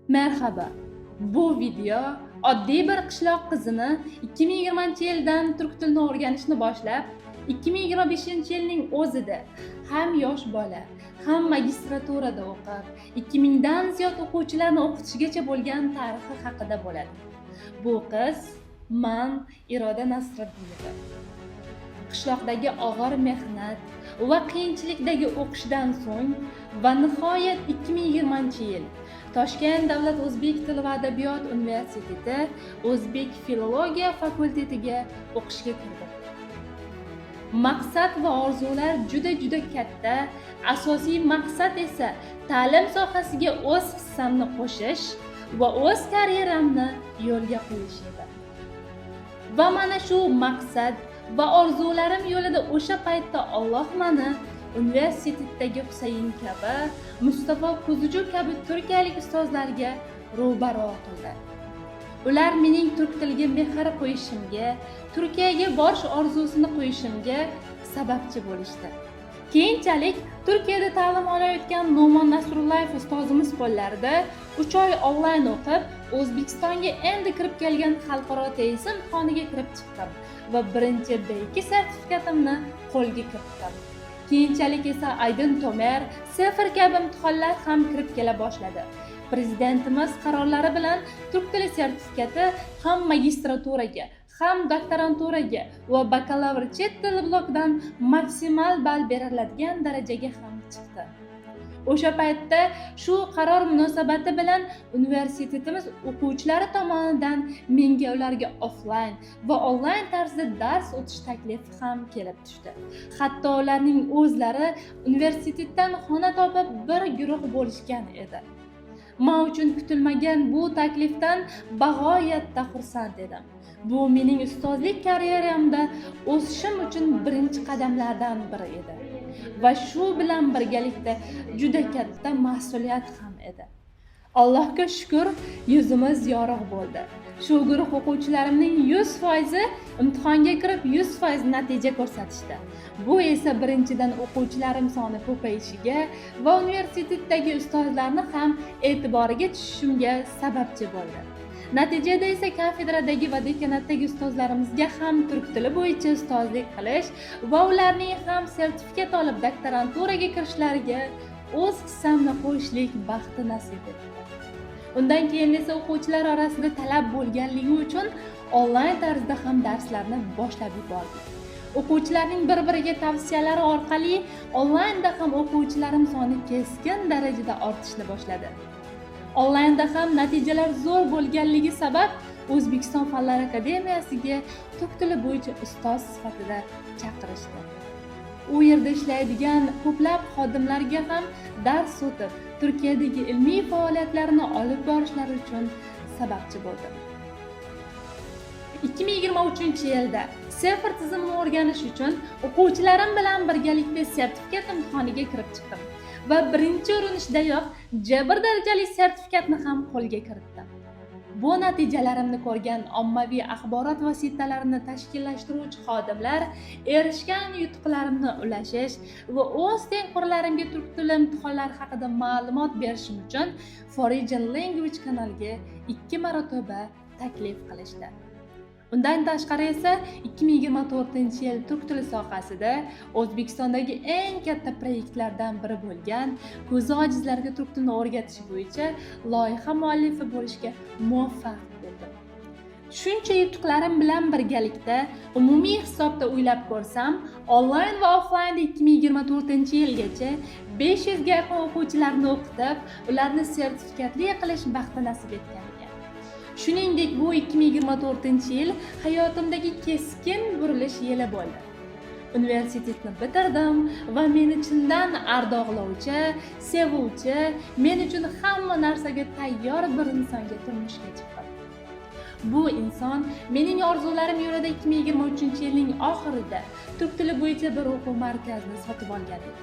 Merhaba. Bu video oddiy bir qishloq qizini 2020-yildan turk tilini o'rganishni boshlab, 2025-yilning o'zida ham yosh bola, ham magistraturada o'qib, 2000 dan ziyod o'quvchilarni o'qitishgacha bo'lgan tarixi haqida bo'ladi. Bu qiz man Iroda Nasriddinova. Qishloqdagi og'ir mehnat va qiyinchilikdagi o'qishdan so'ng va nihoyat 2020-yil Toshkent davlat o'zbek tili va adabiyot universiteti o'zbek filologiya fakultetiga o'qishga kirdi. Maqsad va orzular juda katta, asosiy maqsad esa ta'lim sohasiga o'z hissamni qo'shish va o'z karyeramni yo'lga qo'yish edi. Va mana shu maqsad va orzularim yo'lida o'sha paytda Alloh meni universitetdagi Husayin kabi, Mustafa Ko'zuju kabi turkiyalik ustozlarga ro'baro qildi. Ular mening turk tiliga mehr qo'yishimga, Turkiyaga borish orzusini qo'yishimga sababchi bo'lishdi. Keyinchalik Turkiyada ta'lim olayotgan No'mon Nasrullayev ustozimiz qo'llarida 3 oy onlayn o'qib, O'zbekistonga endi kirib kelgan xalqaro test imtihoniga kirib chiqdim va birinchi B2 sertifikatimni qo'lga kiritdim. Keyinchalik esa Aydin Tomer, Sefir kabi imtihonlar ham kirib kela boshladi. Prezidentimiz qarorlari bilan turk tili sertifikati ham magistraturaga, ham doktoranturaga va bakalavr chet tili blokidan maksimal ball beriladigan darajaga ham chiqdi. O'sha paytda shu qaror munosabati bilan universitetimiz o'quvchilari tomonidan menga ularga offlayn va onlayn tarzda dars o'tish taklifi ham kelib tushdi. Hatto ularning o'zlari universitetdan xona topib bir guruh bo'lishgan edi. Men uchun kutilmagan bu taklifdan bag'oyatda xursand edim. Bu mening ustozlik karyeramda o'sishim uchun birinchi qadamlardan biri edi. Va shu bilan birgalikda juda katta mas'uliyat ham edi. Allohga shukr, yuzimiz yorug' bo'ldi. Shu guruh o'quvchilarimning 100% imtihonga kirib 100% natija ko'rsatishdi. Bu esa birinchidan o'quvchilarim soni ko'payishiga va universitetdagi ustozlarni ham e'tiboriga tushishimga sababchi bo'ldi. Natijada esa kafedradagi va dekanatdagi ustozlarimizga ham turk tili bo'yicha ustozlik qilish va ularning ham sertifikat olib doktoranturaga kirishlariga o'z hissamni qo'shishlik baxti nasib etdi. Undan keyin esa o'quvchilar orasida talab bo'lganligi uchun onlayn tarzda ham darslarni boshlab yubordik. O'quvchilarning bir-biriga tavsiyalari orqali onlaynda ham o'quvchilarim soni keskin darajada ortishni boshladi. Onlaynda ham natijalar zo'r bo'lganligi sabab O'zbekiston Fanlar akademiyasiga turk tili bo'yicha ustoz sifatida chaqirishdi. U yerda ishlaydigan ko'plab xodimlarga ham dars o'tib, Turkiyadagi ilmiy faoliyatlarini olib borishlari uchun sababchi bo'ldi. 2023-yilda Sefir tizimini o'rganish uchun o'quvchilarim bilan birgalikda sertifikat imtihoniga kirib chiqdim va birinchi urinishdayoq C1 darajali sertifikatni ham qo'lga kiritdim. Bu natijalarimni ko'rgan ommaviy axborot vositalarini tashkillashtiruvchi xodimlar erishgan yutuqlarimni ulashish va o'z tengqurlarimga turk tili imtihonlari haqida ma'lumot berishim uchun Foreign Language kanaliga 2 marotaba taklif qilishdi. Undan tashqari esa 2024-yil turk tili sohasida O'zbekistondagi eng katta proyektlardan biri bo'lgan ko'zi ojizlarga turk tilini o'rgatish bo'yicha loyiha muallifi bo'lishga muvaffaq bo'ldim. Shuncha yutuqlarim bilan birgalikda umumiy hisobda o'ylab ko'rsam, onlayn va offlaynda 2024-yilgacha 500 ga yaqin o'quvchilarni o'qitib, ularni sertifikatli qilish baxti nasib etgan. Shuningdek, bu 2024-yil hayotimdagi keskin burilish yili bo'ldi. Universitetni bitirdim va meni chindan ardoqlovchi, sevuvchi, men uchun hamma narsaga tayyor bir insonga turmushga chiqdim. Bu inson mening orzularim yo'lida 2023-yilning oxirida turk tili bo'yicha bir o'quv markazini sotib olgan edi.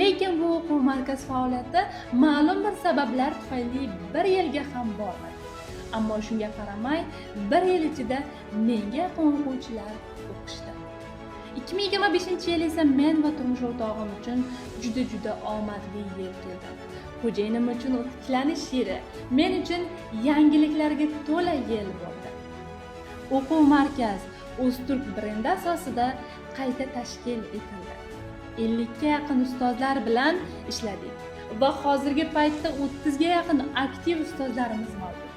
Lekin bu o'quv markaz faoliyati ma'lum bir sabablar tufayli bir yilga ham bormadi. Ammo shunga qaramay, bir yil ichida menga yaqin o'quvchilar o'qishdi. 2025-yil esa men va turmush o'rtog'im uchun juda omadli yil keldi. Xo'jayinim uchun tiklanish yeri, men uchun yangiliklarga to'la yil bo'ldi. O'quv markaz O'zturk brendi asosida qayta tashkil etildi. 50 ga yaqin ustozlar bilan ishladik va hozirgi paytda 30 ga yaqin aktiv ustozlarimiz mavjud.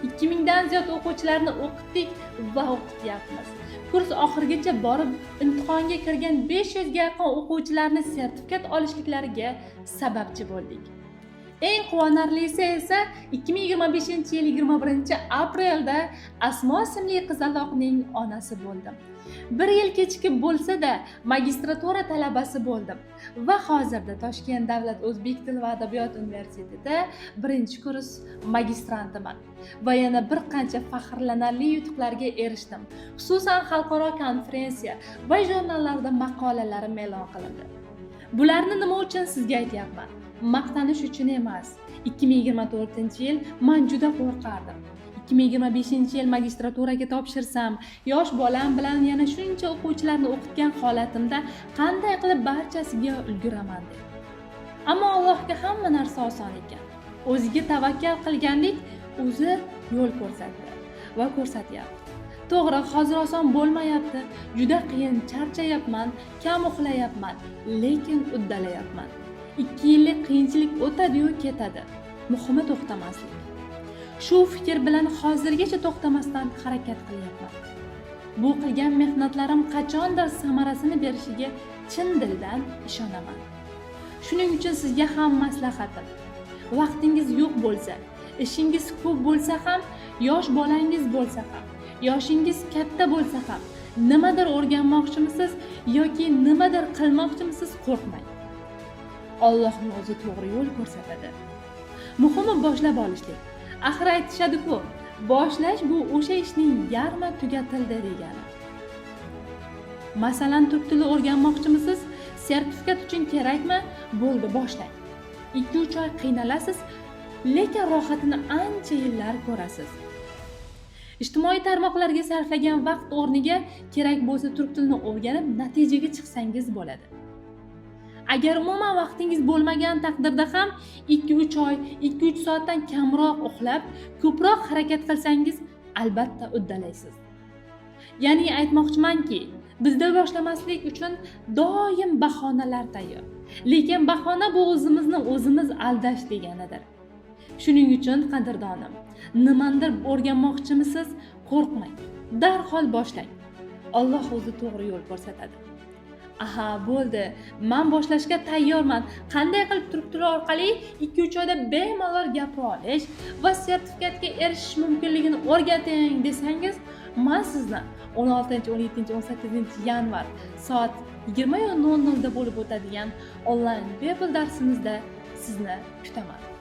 2000 dan ziyod o'quvchilarni o'qitdik va o'qityapmiz. Kurs oxirigacha borib imtihonga kirgan 500 ga yaqin o'quvchilarni sertifikat olishliklariga sababchi bo'ldik. Eng quvonarlisi esa 2025-yil 21-aprelda Asmo ismli qizaloqning onasi bo'ldim. 1 yil kechikib bo'lsa-da magistratura talabasi bo'ldim va hozirda Toshkent davlat o'zbek tili va adabiyot universitetida 1-kurs magistrantiman va yana bir qancha faxrlanarli yutuqlarga erishdim. Xususan xalqaro konferensiya va jurnallarda maqolalarim e'lon qilindi. Bularni nima uchun sizga aytyapman? Maqtanish uchun emas. 2024-yil men juda qo'rqardim. 2025-yil magistraturaga topshirsam, yosh bolam bilan yana shuncha o'quvchilarni o'qitgan holatimda qanday qilib barchasiga ulguraman deb. Ammo Allohga hamma narsa oson ekan. O'ziga tavakkal qilganlik o'zi yo'l ko'rsatdi va ko'rsatyapti. To'g'ri, hozir oson bo'lmayapti. Juda qiyin, charchayapman, kam uxlayapman, lekin uddalayapman. 2 yillik qiyinchilik o'tadi-yu ketadi. Muhimi to'xtamaslik. Shu fikr bilan hozirgacha to'xtamasdan harakat qilyapman. Bu qilgan mehnatlarim qachondir samarasini berishiga chin dildan ishonaman. Shuning uchun sizga ham maslahatim. Vaqtingiz yo'q bo'lsa, ishingiz ko'p bo'lsa ham, yosh bolangiz bo'lsa ham, yoshingiz katta bo'lsa ham, nimadir o'rganmoqchimisiz yoki nimadir qilmoqchimisiz, qo'rqmang. Allohning o'zi to'g'ri yo'l ko'rsatadi. Muhimi boshlab olishlik. Axir aytishadi-ku, boshlash bu o'sha ishning yarmi tugatildi degani. Masalan, turk tili o'rganmoqchimisiz? Sertifikat uchun kerakmi? Bo'ldi, boshlang. 2-3 oy qiynalasiz, lekin rohatini ancha yillar ko'rasiz. Ijtimoiy tarmoqlarga sarflagan vaqt o'rniga kerak bo'lsa turk tilini o'rganib natijaga chiqsangiz bo'ladi. Agar umuman vaqtingiz bo'lmagan taqdirda ham 2-3 oy, 2-3 soatdan kamroq uxlab, ko'proq harakat qilsangiz, albatta uddalaysiz. Ya'ni aytmoqchimanki, bizda boshlamaslik uchun doim bahonalar tayyor. Lekin bahona bu o'zimizni o'zimiz aldash deganidir. Shuning uchun qadrdonim, nimadir o'rganmoqchimisiz, qo'rqmang. Darhol boshlang. Alloh o'zi to'g'ri yo'l ko'rsatadi. Aha, bo'ldi. Men boshlashga tayyorman. Qanday qilib turk tili orqali 2-3 oyda bemalol gapira olish va sertifikatga erishish mumkinligini o'rgating desangiz, men sizni 16, 17, 18 yanvar soat 20:00 da bo'lib o'tadigan onlayn bepul darsimizda sizni kutaman.